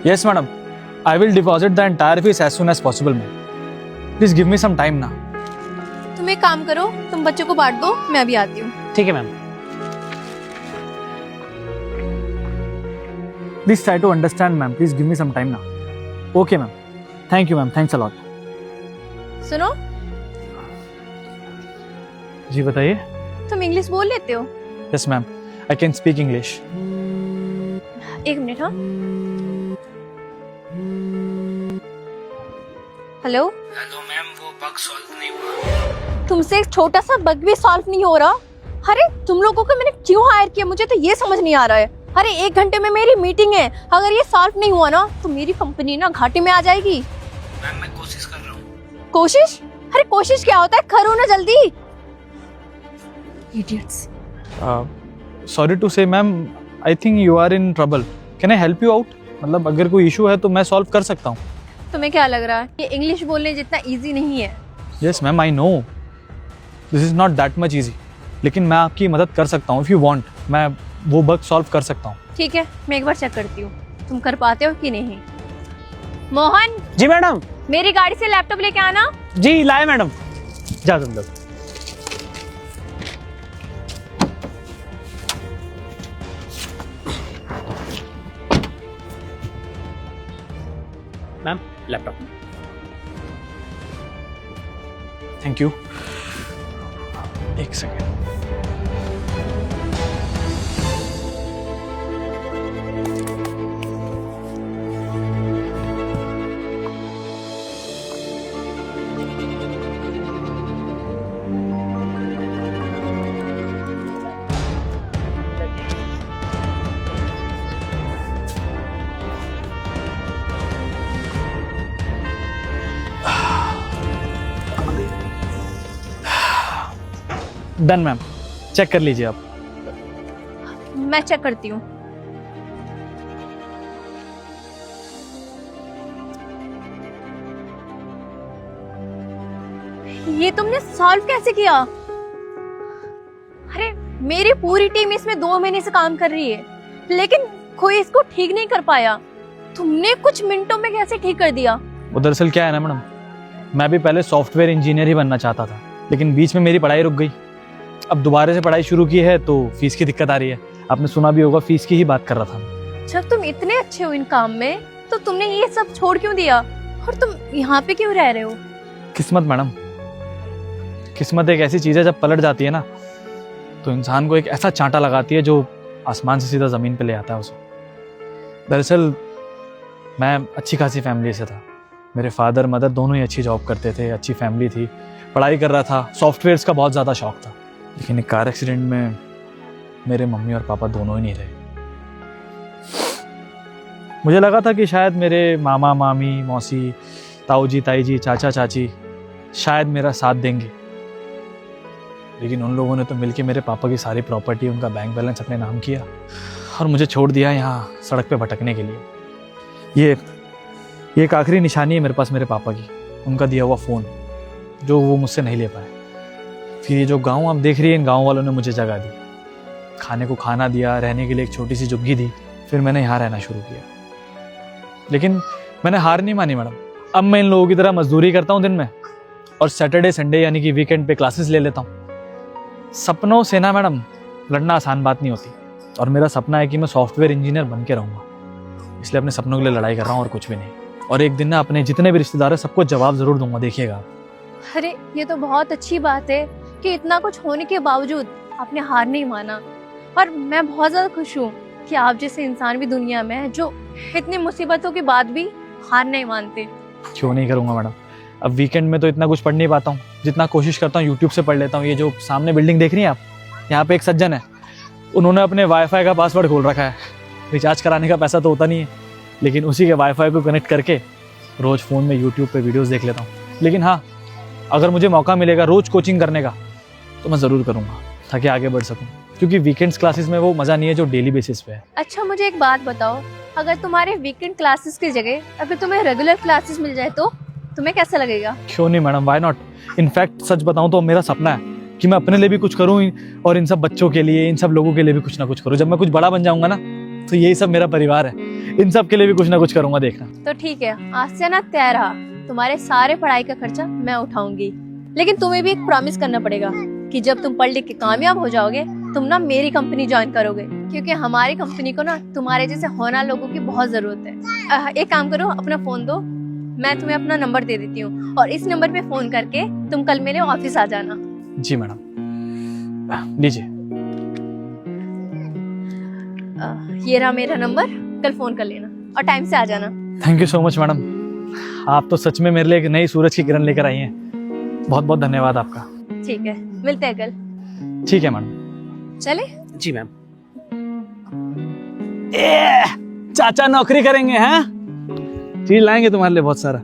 Yes, madam. I will deposit the entire fees as soon as possible, ma'am. Please give me some time now. तुम एक काम करो, तुम बच्चों को बांट दो, मैं अभी आती हूँ। ठीक है ma'am. Please try to understand, ma'am. Please give me some time now. Okay, ma'am. Thank you, ma'am. Thanks a lot. सुनो, जी बताइए। तुम इंग्लिश बोल लेते हो? Yes, ma'am. I can speak English. एक मिनट। हाँ, हेलो। हेलो मैम, वो bug solve नहीं हुआ। तुमसे एक छोटा सा बग भी सॉल्व नहीं हो रहा? अरे तुम लोगों को मैंने क्यों हायर किया, मुझे तो ये समझ नहीं आ रहा है। अरे 1 घंटे में मेरी मीटिंग है, अगर ये सॉल्व नहीं हुआ ना तो मेरी कंपनी ना घाटे में आ जाएगी। मैम मैं कोशिश कर रहा हूँ। कोशिश? अरे कोशिश क्या होता है, करो ना जल्दी। Idiots. Sorry to say, ma'am. I think you are in trouble. Can I help you out? मतलब अगर कोई इशू है तो मैं सॉल्व कर सकता हूँ। तुम्हें क्या लग रहा है ये इंग्लिश बोलने जितना इजी नहीं है? Yes, ma'am. I know. This is not that much easy. लेकिन मैं आपकी मदद कर सकता हूँ। If you want, मैं वो बग सॉल्व कर सकता हूँ। ठीक है, मैं एक बार चेक करती हूँ तुम कर पाते हो कि नहीं। मोहन, जी मैडम। मेरी गाड़ी से लैपटॉप लेके आना। जी लाए मैडम। जाओ तुम लोग। Ma'am laptop. Thank you. एक सेकेंड। डन मैम, चेक कर लीजिए आप। मैं चेक करती हूँ। ये तुमने सॉल्व कैसे किया? अरे मेरी पूरी टीम इसमें 2 महीने से काम कर रही है, लेकिन कोई इसको ठीक नहीं कर पाया। तुमने कुछ मिनटों में कैसे ठीक कर दिया? वो दरअसल क्या है ना मैडम, मैं भी पहले सॉफ्टवेयर इंजीनियर ही बनना चाहता था, लेकिन बीच में मेरी पढ़ाई रुक गई। अब दोबारा से पढ़ाई शुरू की है तो फीस की दिक्कत आ रही है। आपने सुना भी होगा, फीस की ही बात कर रहा था। जब तुम इतने अच्छे हो इन काम में तो तुमने ये सब छोड़ क्यों दिया, और तुम यहाँ पे क्यों रह रहे हो? किस्मत मैडम, किस्मत एक ऐसी चीज़ है, जब पलट जाती है ना तो इंसान को एक ऐसा चांटा लगाती है जो आसमान से सीधा ज़मीन पे ले आता है उसे। दरअसल मैं अच्छी खासी फैमिली से था। मेरे फादर मदर दोनों ही अच्छी जॉब करते थे, अच्छी फैमिली थी, पढ़ाई कर रहा था, सॉफ्टवेयर्स का बहुत ज़्यादा शौक था। लेकिन एक कार एक्सीडेंट में मेरे मम्मी और पापा दोनों ही नहीं रहे। मुझे लगा था कि शायद मेरे मामा मामी मौसी ताऊ जी ताई जी चाचा चाची शायद मेरा साथ देंगे, लेकिन उन लोगों ने तो मिलके मेरे पापा की सारी प्रॉपर्टी, उनका बैंक बैलेंस अपने नाम किया और मुझे छोड़ दिया यहाँ सड़क पे भटकने के लिए। ये एक आखिरी निशानी है मेरे पास मेरे पापा की, उनका दिया हुआ फ़ोन जो वो मुझसे नहीं ले पाए। फिर ये जो गांव आप देख रही है, इन गांव वालों ने मुझे जगह दी, खाने को खाना दिया, रहने के लिए एक छोटी सी झुग्गी दी। फिर मैंने यहाँ रहना शुरू किया, लेकिन मैंने हार नहीं मानी मैडम। अब मैं इन लोगों की तरह मजदूरी करता हूँ दिन में, और सैटरडे संडे यानी कि वीकेंड पे क्लासेस ले लेता हूँ। सपनों से ना मैडम लड़ना आसान बात नहीं होती, और मेरा सपना है कि मैं सॉफ्टवेयर इंजीनियर बन के रहूँगा, इसलिए अपने सपनों के लिए लड़ाई कर रहा हूँ और कुछ भी नहीं। और एक दिन ना अपने जितने भी रिश्तेदार हैं सबको जवाब जरूर दूंगा, देखिएगा। अरे ये तो बहुत अच्छी बात है कि इतना कुछ होने के बावजूद आपने हार नहीं माना, और मैं बहुत ज़्यादा खुश हूँ कि आप जैसे इंसान भी दुनिया में है जो इतनी मुसीबतों के बाद भी हार नहीं मानते। क्यों नहीं करूँगा मैडम। अब वीकेंड में तो इतना कुछ पढ़ नहीं पाता हूँ, जितना कोशिश करता हूँ यूट्यूब से पढ़ लेता हूँ। ये जो सामने बिल्डिंग देख रही हैं आप, यहाँ पे एक सज्जन है, उन्होंने अपने वाईफाई का पासवर्ड खोल रखा है। रिचार्ज कराने का पैसा तो होता नहीं है, लेकिन उसी के वाईफाई को कनेक्ट करके रोज़ फ़ोन में यूट्यूब पे वीडियोस देख लेता हूँ। लेकिन हाँ, अगर मुझे मौका मिलेगा रोज़ कोचिंग करने का तो मैं ज़रूर करूँगा, ताकि आगे बढ़ सकूँ, क्योंकि वीकेंड्स क्लासेस में वो मज़ा नहीं है जो डेली बेसिस पे है। अच्छा मुझे एक बात बताओ, अगर तुम्हारे वीकेंड क्लासेस की जगह अगर तुम्हें रेगुलर क्लासेस मिल जाए तो तुम्हें कैसा लगेगा? क्यों नहीं मैडम, वाई नॉट। इनफैक्ट सच बताऊँ तो मेरा सपना है कि मैं अपने लिए भी कुछ करूँ और इन सब बच्चों के लिए, इन सब लोगों के लिए भी कुछ ना कुछ करूँ। जब मैं कुछ बड़ा बन जाऊँगा ना तो यही सब मेरा परिवार है, इन सब के लिए भी कुछ ना कुछ करूंगा, देखना। तो ठीक है, आज से ना तय रहा, तुम्हारे सारे पढ़ाई का खर्चा मैं उठाऊंगी। लेकिन तुम्हें भी एक प्रॉमिस करना पड़ेगा कि जब तुम पढ़ लिख के कामयाब हो जाओगे, तुम ना मेरी कंपनी ज्वाइन करोगे, क्योंकि हमारी कंपनी को ना तुम्हारे जैसे होनहार लोगों की बहुत जरूरत है। एक काम करो, अपना फोन दो, मैं तुम्हें अपना नंबर दे देती हूँ, और इस नंबर पे फोन करके तुम कल मेरे ऑफिस आ जाना। जी मैडम, लीजिए। ये रहा मेरा नंबर, कल फोन कर लेना और टाइम से आ जाना। Thank you so much madam, आप तो सच में मेरे लिए एक नई सूरज की किरण लेकर आई हैं। बहुत बहुत धन्यवाद आपका। ठीक है, मिलते हैं कल। ठीक है मैडम। चले? जी मैम। चाचा नौकरी करेंगे हैं, चीज लाएंगे तुम्हारे लिए बहुत सारा।